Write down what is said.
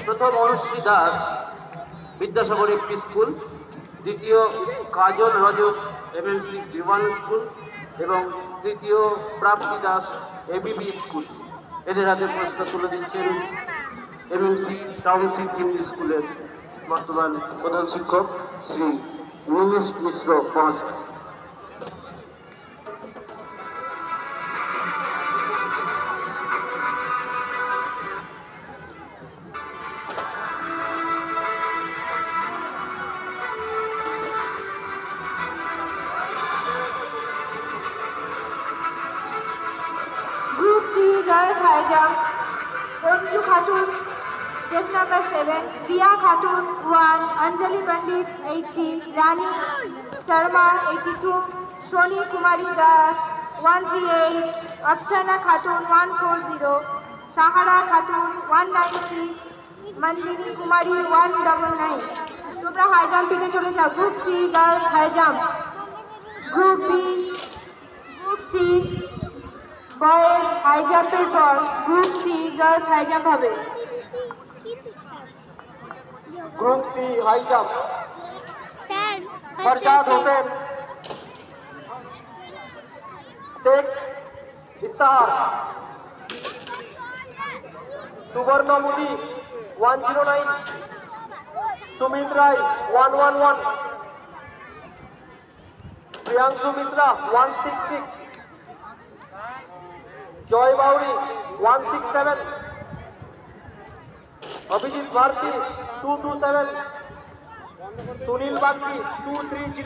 প্রথম অনুশ্রী দাস বিদ্যাসাগর একটি স্কুল, দ্বিতীয় কাজল রজক এমএনসি বিমান স্কুল এবং তৃতীয় প্রাপ্তি দাস এবিবি স্কুল। এদের হাতে পুরস্কার তুলে দিচ্ছেন এমএনসি টাউনশিপ হিন্দি স্কুলের বর্তমান প্রধান শিক্ষক শ্রী নীলেশ মিশ্র মহাশয়। Group C girls high jump. Onju Khatun, just number 7. Priya Khatun 1. Anjali Pandit 80. Rani Sharma 82. Shoni Kumari Das 138. Apsana Khatun 140. Sahara Khatun 190. Mandini Kumari 199. তোমরা হাই জাম্প থেকে চলে যাও। Group C girls high jump. Group B, group C boys high জাম্পের পর group C girls high jump হবে। Group C high jump sir Farzad Hossain, Sheikh Istahar, Subarna Mudi 109, Sumit রায় 111, প্রিয়াংশু মিশ্রা 166, জয় বাউরি 167, অভিজিৎ ভারতী 227, সুনীল বাগচি 230,